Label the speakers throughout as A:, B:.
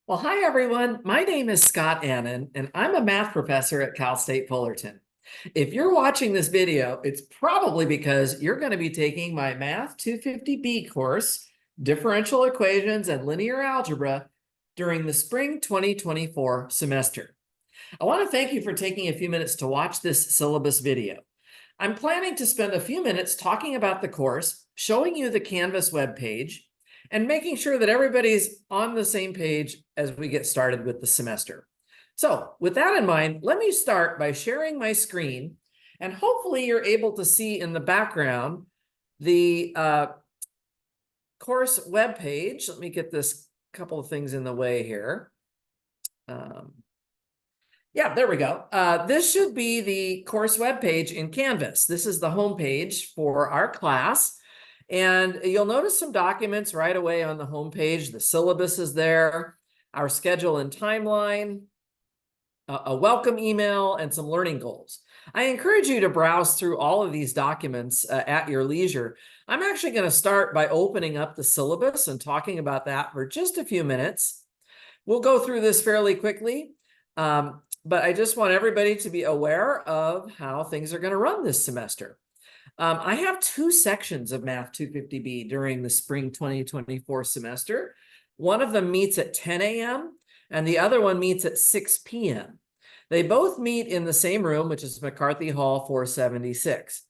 A: Well, hi everyone. My name is Scott Annan, and I'm a math professor at Cal State Fullerton. If you're watching this video, it's probably because you're going to be taking my Math 250B course, Differential Equations and Linear Algebra, during the spring 2024 semester. I want to thank you for taking a few minutes to watch this syllabus video. I'm planning to spend a few minutes talking about the course, showing you the Canvas webpage, and making sure that everybody's on the same page as we get started with the semester. So with that in mind, let me start by sharing my screen, and hopefully you're able to see in the background the course webpage. Let me get this couple of things in the way here. Yeah, there we go. This should be the course webpage in Canvas. This is the home page for our class. And you'll notice some documents right away on the home page. The syllabus is there, our schedule and timeline, a welcome email, and some learning goals. I encourage you to browse through all of these documents at your leisure. I'm actually going to start by opening up the syllabus and talking about that for just a few minutes. We'll go through this fairly quickly. But I just want everybody to be aware of how things are going to run this semester. I have two sections of Math 250B during the spring 2024 semester. One of them meets at 10 a.m. and the other one meets at 6 p.m. They both meet in the same room, which is McCarthy Hall 476.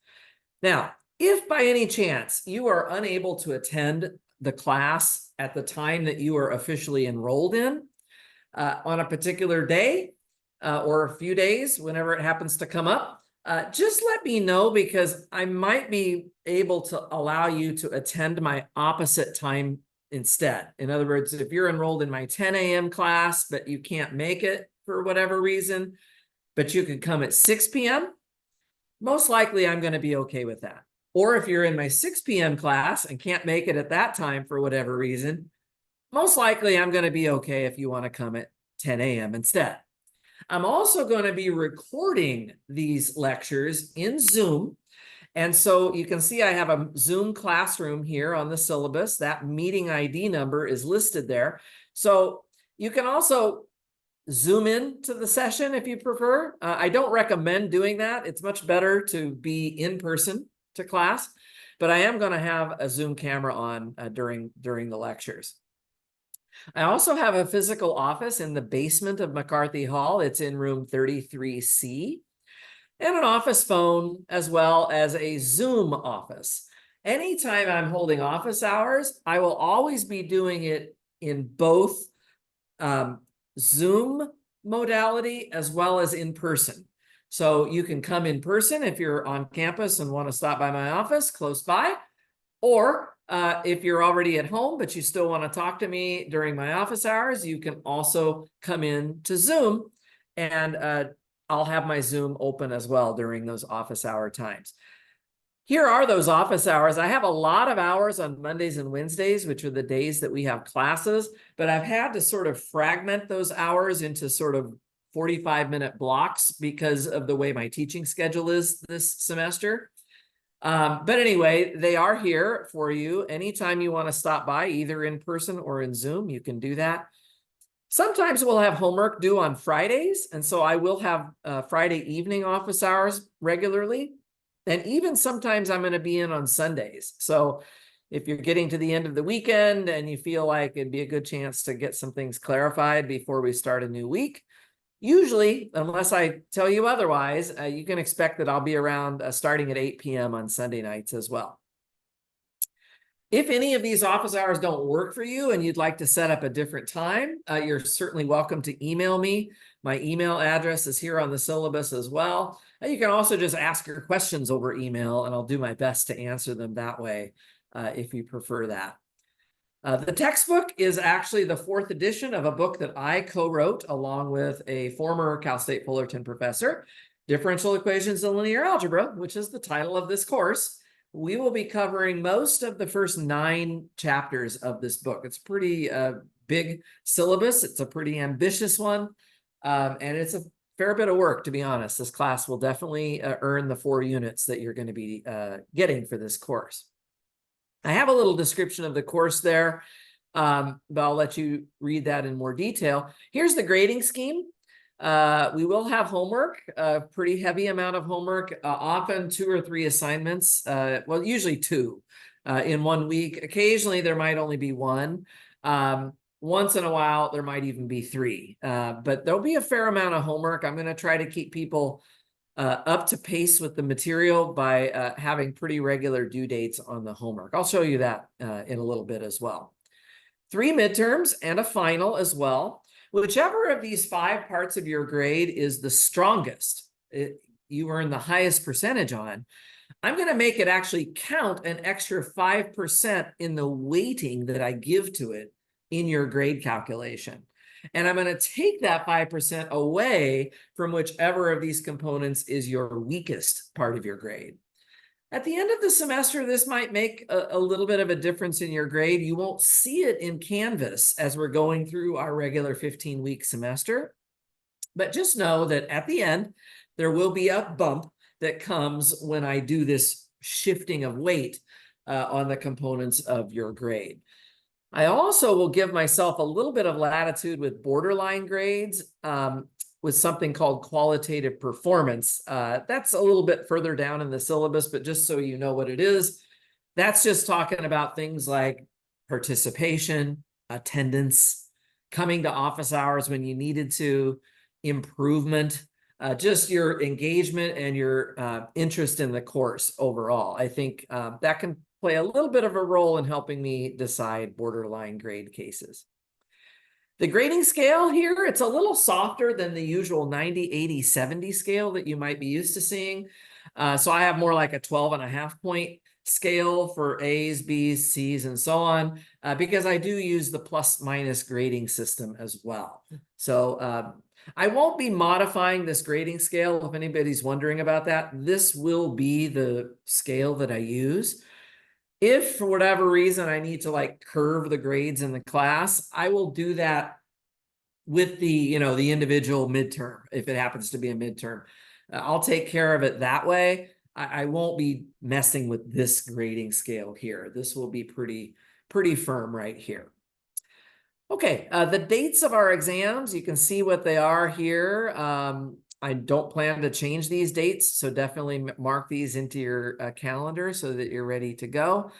A: Now, if by any chance you are unable to attend the class at the time that you are officially enrolled in, on a particular day, or a few days, whenever it happens to come up, just let me know, because I might be able to allow you to attend my opposite time instead. In other words, if you're enrolled in my 10 a.m. class, but you can't make it for whatever reason, but you could come at 6 p.m., most likely I'm going to be okay with that. Or if you're in my 6 p.m. class and can't make it at that time for whatever reason, most likely I'm going to be okay if you want to come at 10 a.m. instead. I'm also going to be recording these lectures in Zoom. And so you can see I have a Zoom classroom here on the syllabus. That meeting ID number is listed there. So you can also Zoom in to the session if you prefer. I don't recommend doing that. It's much better to be in person to class, but I am going to have a Zoom camera on during the lectures. I also have a physical office in the basement of McCarthy Hall. It's in room 33C, and an office phone, as well as a Zoom office. Anytime I'm holding office hours, I will always be doing it in both Zoom modality as well as in person. So you can come in person if you're on campus and want to stop by my office close by, or if you're already at home, but you still want to talk to me during my office hours, you can also come in to Zoom, and I'll have my Zoom open as well during those office hour times. Here are those office hours. I have a lot of hours on Mondays and Wednesdays, which are the days that we have classes, but I've had to sort of fragment those hours into sort of 45-minute blocks because of the way my teaching schedule is this semester. But anyway, they are here for you. Anytime you want to stop by, either in person or in Zoom, you can do that. Sometimes we'll have homework due on Fridays, and so I will have Friday evening office hours regularly. And even sometimes I'm going to be in on Sundays. So if you're getting to the end of the weekend and you feel like it'd be a good chance to get some things clarified before we start a new week, usually, unless I tell you otherwise, you can expect that I'll be around starting at 8 p.m. on Sunday nights as well. If any of these office hours don't work for you and you'd like to set up a different time, you're certainly welcome to email me. My email address is here on the syllabus as well. You can also just ask your questions over email, and I'll do my best to answer them that way if you prefer that. The textbook is actually the 4th edition of a book that I co-wrote along with a former Cal State Fullerton professor, Differential Equations and Linear Algebra, which is the title of this course. We will be covering most of the first 9 chapters of this book. It's a pretty big syllabus. It's a pretty ambitious one, and it's a fair bit of work, to be honest. This class will definitely earn the 4 units that you're going to be getting for this course. I have a little description of the course there. but I'll let you read that in more detail. Here's the grading scheme. We will have homework, a pretty heavy amount of homework, often 2 or 3 assignments, well, usually 2 in 1 week. Occasionally, there might only be 1. Once in a while, there might even be 3, but there'll be a fair amount of homework. I'm going to try to keep people up to pace with the material by having pretty regular due dates on the homework. I'll show you that in a little bit as well. 3 midterms and a final as well. Whichever of these 5 parts of your grade is the strongest, you earn the highest percentage on, I'm going to make it actually count an extra 5% in the weighting that I give to it in your grade calculation. And I'm going to take that 5% away from whichever of these components is your weakest part of your grade. At the end of the semester, this might make a little bit of a difference in your grade. You won't see it in Canvas as we're going through our regular 15-week semester. But just know that at the end, there will be a bump that comes when I do this shifting of weight on the components of your grade. I also will give myself a little bit of latitude with borderline grades. With something called qualitative performance. That's a little bit further down in the syllabus, but just so you know what it is, that's just talking about things like participation, attendance, coming to office hours when you needed to, improvement, just your engagement and your interest in the course overall. I think that can play a little bit of a role in helping me decide borderline grade cases. The grading scale here, it's a little softer than the usual 90, 80, 70 scale that you might be used to seeing. So I have more like a 12.5 point scale for A's, B's, C's, and so on, because I do use the plus minus grading system as well. So I won't be modifying this grading scale if anybody's wondering about that. This will be the scale that I use. If for whatever reason I need to like curve the grades in the class, I will do that with the, the individual midterm, if it happens to be a midterm. I'll take care of it that way. I won't be messing with this grading scale here. This will be pretty firm right here. Okay, the dates of our exams, you can see what they are here. I don't plan to change these dates, so definitely mark these into your calendar so that you're ready to go.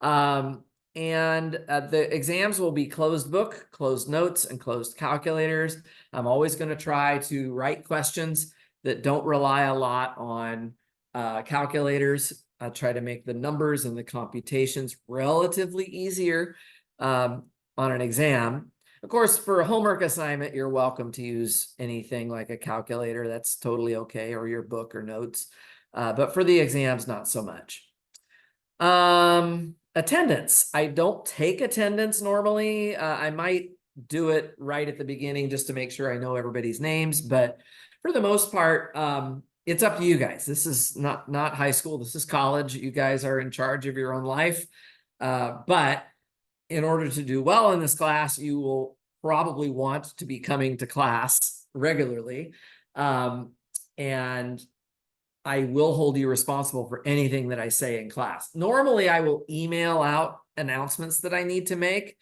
A: The exams will be closed book, closed notes, and closed calculators. I'm always going to try to write questions that don't rely a lot on calculators. I try to make the numbers and the computations relatively easier on an exam. Of course, for a homework assignment, you're welcome to use anything like a calculator. That's totally okay, or your book or notes. But for the exams, not so much. Attendance. I don't take attendance normally. I might do it right at the beginning just to make sure I know everybody's names. But for the most part, it's up to you guys. This is not high school. This is college. You guys are in charge of your own life. But in order to do well in this class, you will probably want to be coming to class regularly. And I will hold you responsible for anything that I say in class. Normally, I will email out announcements that I need to make.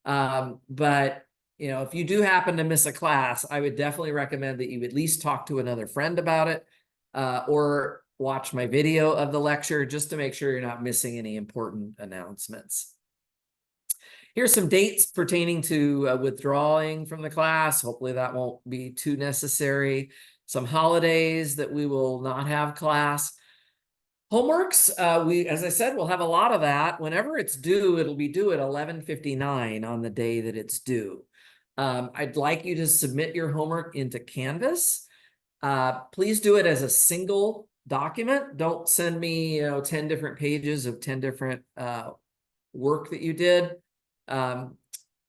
A: But if you do happen to miss a class, I would definitely recommend that you at least talk to another friend about it, or watch my video of the lecture just to make sure you're not missing any important announcements. Here's some dates pertaining to withdrawing from the class. Hopefully that won't be too necessary. Some holidays that we will not have class. Homeworks, as I said, we'll have a lot of that. Whenever it's due, it'll be due at 11:59 on the day that it's due. I'd like you to submit your homework into Canvas. Please do it as a single document. Don't send me 10 different pages of 10 different work that you did.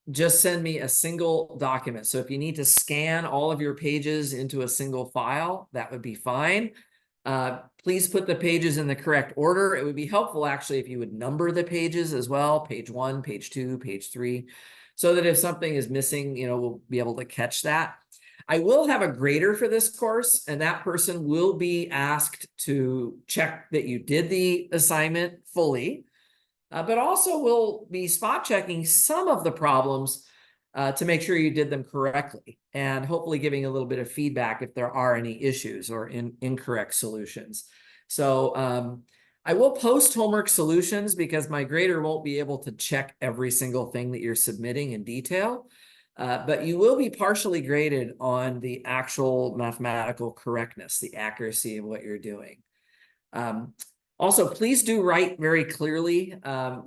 A: Just send me a single document. So if you need to scan all of your pages into a single file, that would be fine. Please put the pages in the correct order. It would be helpful actually if you would number the pages as well, page 1, page 2, page 3, so that if something is missing, we'll be able to catch that. I will have a grader for this course, and that person will be asked to check that you did the assignment fully. but also we'll be spot checking some of the problems to make sure you did them correctly, and hopefully giving a little bit of feedback if there are any issues or incorrect solutions. So I will post homework solutions because my grader won't be able to check every single thing that you're submitting in detail. But you will be partially graded on the actual mathematical correctness, the accuracy of what you're doing. Also, please do write very clearly,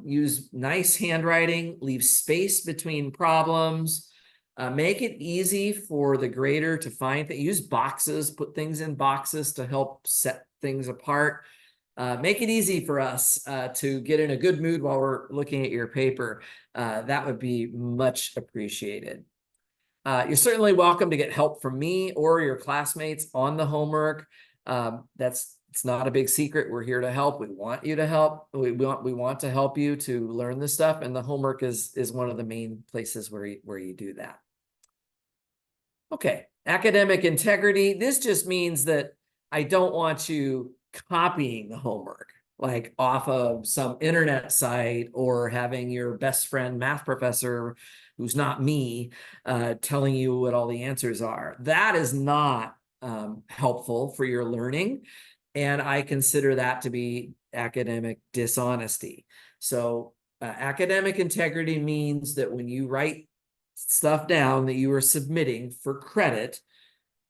A: use nice handwriting, leave space between problems, make it easy for the grader to find things, use boxes, put things in boxes to help set things apart. Make it easy for us to get in a good mood while we're looking at your paper. That would be much appreciated. You're certainly welcome to get help from me or your classmates on the homework. It's not a big secret. We're here to help. We want you to help. We want to help you to learn this stuff, and the homework is one of the main places where you do that. Okay, academic integrity. This just means that I don't want you copying the homework, like off of some internet site, or having your best friend math professor, who's not me, telling you what all the answers are. That is not helpful for your learning, and I consider that to be academic dishonesty. So academic integrity means that when you write stuff down that you are submitting for credit,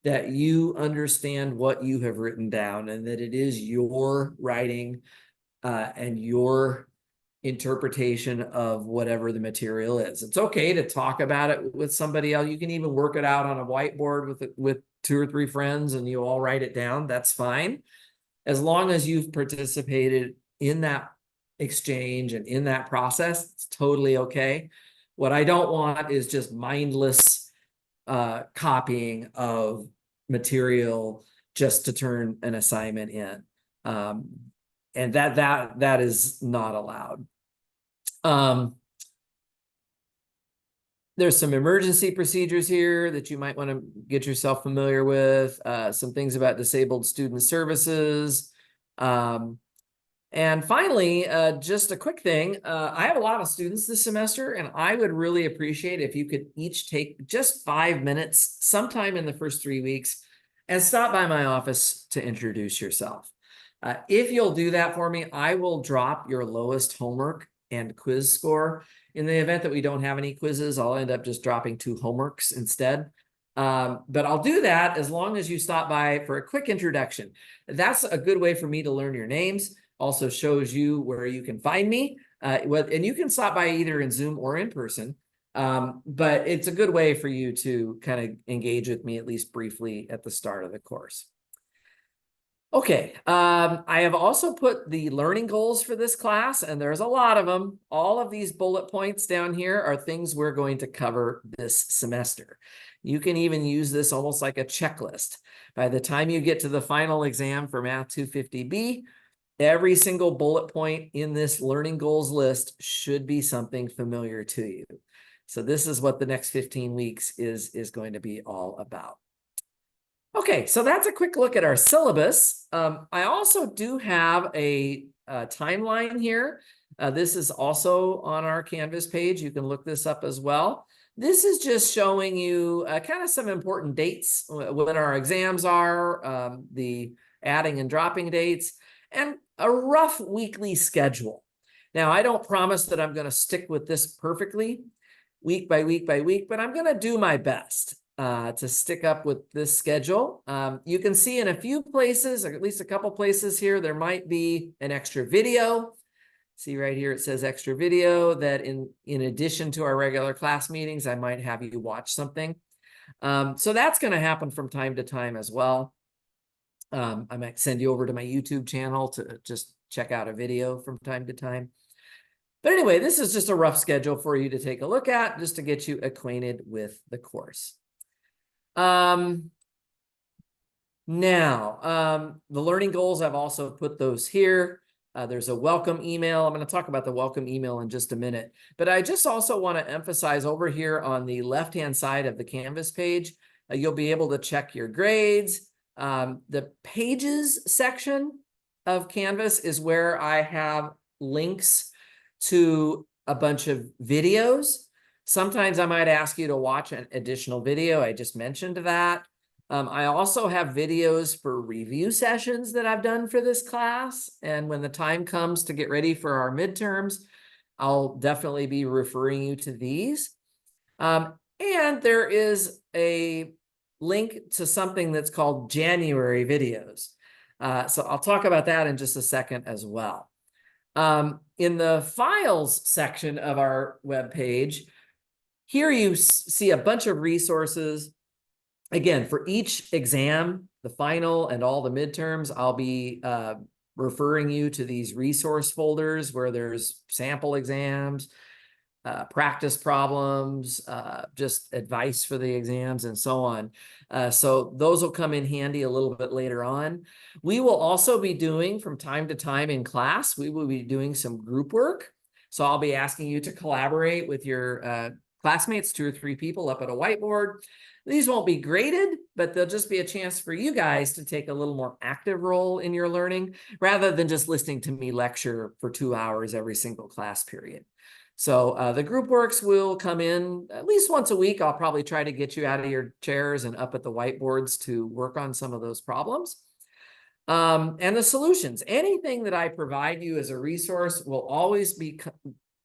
A: that you understand what you have written down and that it is your writing and your interpretation of whatever the material is. It's okay to talk about it with somebody else. You can even work it out on a whiteboard with 2 or 3 friends and you all write it down. That's fine, as long as you've participated in that exchange and in that process. It's totally okay. What I don't want is just mindless copying of material just to turn an assignment in. And that is not allowed. There's some emergency procedures here that you might want to get yourself familiar with, some things about disabled student services. And finally, just a quick thing, I have a lot of students this semester, and I would really appreciate if you could each take just 5 minutes sometime in the first 3 weeks and stop by my office to introduce yourself. If you'll do that for me, I will drop your lowest homework and quiz score. In the event that we don't have any quizzes, I'll end up just dropping 2 homeworks instead. But I'll do that as long as you stop by for a quick introduction. That's a good way for me to learn your names. Also shows you where you can find me. And you can stop by either in Zoom or in person. But it's a good way for you to kind of engage with me, at least briefly, at the start of the course. Okay, I have also put the learning goals for this class, and there's a lot of them. All of these bullet points down here are things we're going to cover this semester. You can even use this almost like a checklist. By the time you get to the final exam for Math 250B, every single bullet point in this learning goals list should be something familiar to you. So this is what the next 15 weeks is going to be all about. Okay, so that's a quick look at our syllabus. I also do have a timeline here. This is also on our Canvas page. You can look this up as well. This is just showing you kind of some important dates, when our exams are, the adding and dropping dates, and a rough weekly schedule. Now, I don't promise that I'm going to stick with this perfectly week by week by week, but I'm going to do my best to stick up with this schedule. You can see in a few places, or at least a couple places here, there might be an extra video. See right here, it says extra video, that in addition to our regular class meetings, I might have you watch something. So that's going to happen from time to time as well. I might send you over to my YouTube channel to just check out a video from time to time. But anyway, this is just a rough schedule for you to take a look at, just to get you acquainted with the course. Now, the learning goals, I've also put those here. There's a welcome email. I'm going to talk about the welcome email in just a minute. But I just also want to emphasize over here on the left-hand side of the Canvas page, you'll be able to check your grades. The pages section of Canvas is where I have links to a bunch of videos. Sometimes I might ask you to watch an additional video. I just mentioned that. I also have videos for review sessions that I've done for this class. And when the time comes to get ready for our midterms, I'll definitely be referring you to these. And there is a link to something that's called January videos. So I'll talk about that in just a second as well. In the files section of our webpage, here you see a bunch of resources. Again, for each exam, the final and all the midterms, I'll be referring you to these resource folders where there's sample exams, practice problems, just advice for the exams and so on. So those will come in handy a little bit later on. We will also be doing from time to time in class, we will be doing some group work. So I'll be asking you to collaborate with your classmates, 2 or 3 people up at a whiteboard. These won't be graded, but they'll just be a chance for you guys to take a little more active role in your learning rather than just listening to me lecture for 2 hours every single class period. So the group works will come in at least once a week. I'll probably try to get you out of your chairs and up at the whiteboards to work on some of those problems. And the solutions, anything that I provide you as a resource will always be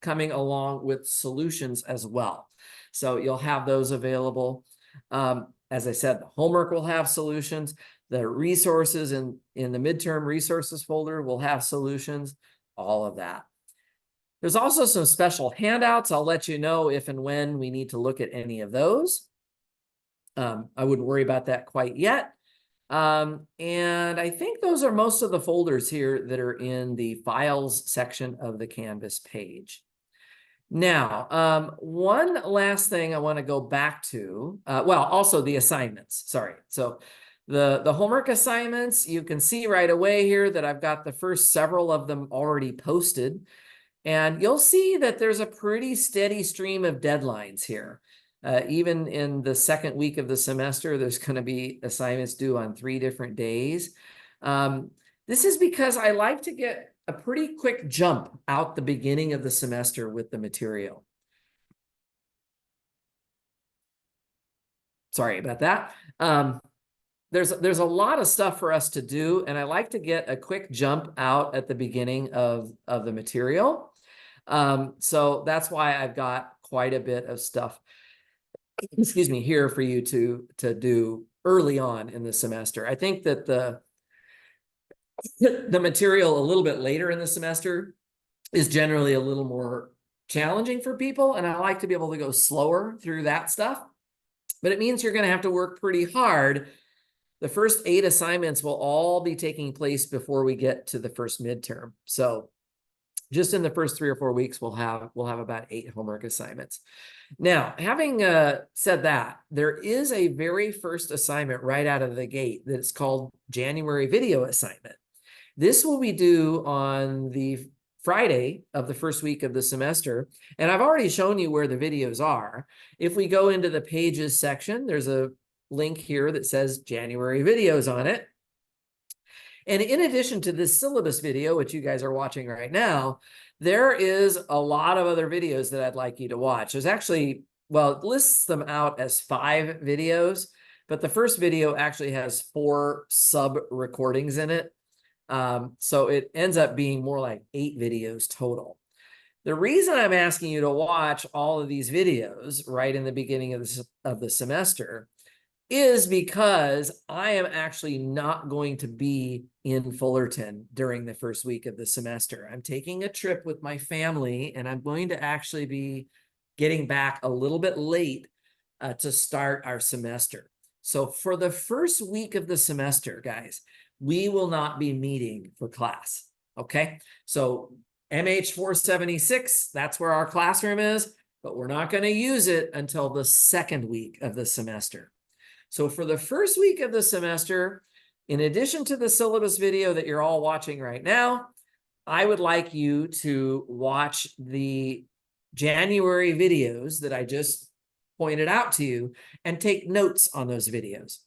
A: coming along with solutions as well. So you'll have those available. As I said, the homework will have solutions. The resources in the midterm resources folder will have solutions, all of that. There's also some special handouts. I'll let you know if and when we need to look at any of those. I wouldn't worry about that quite yet. And I think those are most of the folders here that are in the files section of the Canvas page. Now, one last thing I want to go back to, well, also the assignments, sorry. So the homework assignments, you can see right away here that I've got the first several of them already posted. And you'll see that there's a pretty steady stream of deadlines here. Even in the second week of the semester, there's going to be assignments due on 3 different days. This is because I like to get a pretty quick jump out the beginning of the semester with the material. Sorry about that. There's a lot of stuff for us to do, and I like to get a quick jump out at the beginning of the material. So that's why I've got quite a bit of stuff, excuse me, here for you to do early on in the semester. I think that the material a little bit later in the semester is generally a little more challenging for people, and I like to be able to go slower through that stuff. But it means you're going to have to work pretty hard. The first 8 assignments will all be taking place before we get to the first midterm. So just in the first 3 or 4 weeks, we'll have about 8 homework assignments. Now, having said that, there is a very first assignment right out of the gate that's called January video assignment. This will be due on the Friday of the first week of the semester. And I've already shown you where the videos are. If we go into the pages section, there's a link here that says January videos on it. And in addition to this syllabus video, which you guys are watching right now, there is a lot of other videos that I'd like you to watch. There's actually, well, it lists them out as 5 videos, but the first video actually has 4 sub recordings in it. So it ends up being more like 8 videos total. The reason I'm asking you to watch all of these videos right in the beginning of the semester is because I am actually not going to be in Fullerton during the first week of the semester. I'm taking a trip with my family, and I'm going to actually be getting back a little bit late to start our semester. So for the first week of the semester, guys, we will not be meeting for class, okay? So MH 476, that's where our classroom is, but we're not going to use it until the second week of the semester. So for the first week of the semester, in addition to the syllabus video that you're all watching right now, I would like you to watch the January videos that I just pointed out to you and take notes on those videos.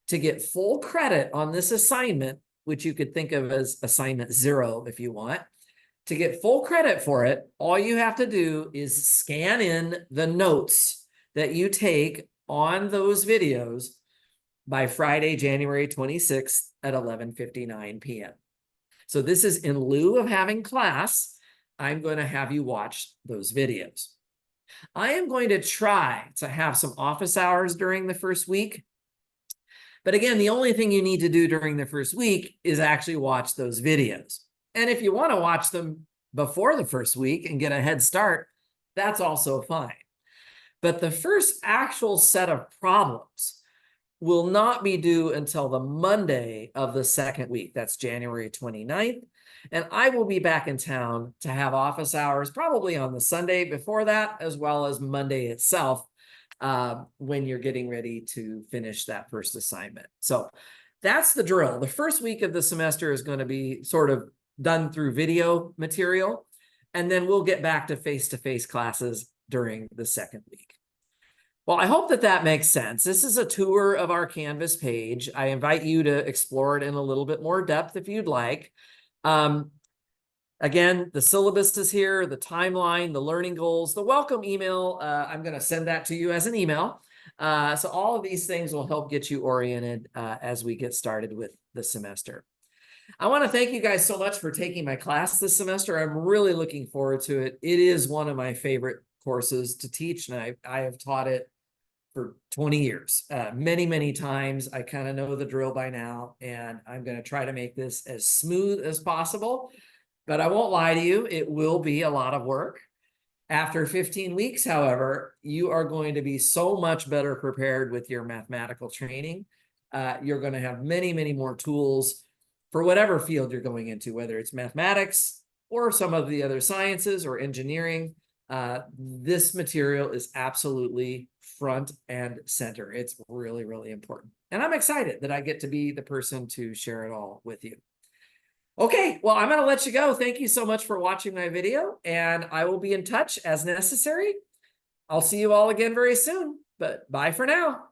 A: To get full credit on this assignment, which you could think of as assignment 0 if you want, To get full credit for it, all you have to do is scan in the notes that you take on those videos by Friday, January 26th at 11:59 p.m. So this is in lieu of having class. I'm going to have you watch those videos. I am going to try to have some office hours during the first week. But again, the only thing you need to do during the first week is actually watch those videos. And if you want to watch them before the first week and get a head start, that's also fine. But the first actual set of problems will not be due until the Monday of the second week. That's January 29th. And I will be back in town to have office hours, probably on the Sunday before that, as well as Monday itself, when you're getting ready to finish that first assignment. So that's the drill. The first week of the semester is going to be sort of done through video material, and then we'll get back to face-to-face classes during the second week. Well, I hope that that makes sense. This is a tour of our Canvas page. I invite you to explore it in a little bit more depth if you'd like. Again, the syllabus is here, the timeline, the learning goals, the welcome email. I'm going to send that to you as an email. So all of these things will help get you oriented as we get started with the semester. I want to thank you guys so much for taking my class this semester. I'm really looking forward to it. It is one of my favorite courses to teach, and I have taught it for 20 years, many, many times. I kind of know the drill by now, and I'm going to try to make this as smooth as possible. But I won't lie to you, it will be a lot of work. After 15 weeks, however, you are going to be so much better prepared with your mathematical training. You're going to have many, many more tools for whatever field you're going into, whether it's mathematics or some of the other sciences or engineering. This material is absolutely front and center. It's really, really important. And I'm excited that I get to be the person to share it all with you. Okay, well, I'm going to let you go. Thank you so much for watching my video, and I will be in touch as necessary. I'll see you all again very soon, but bye for now.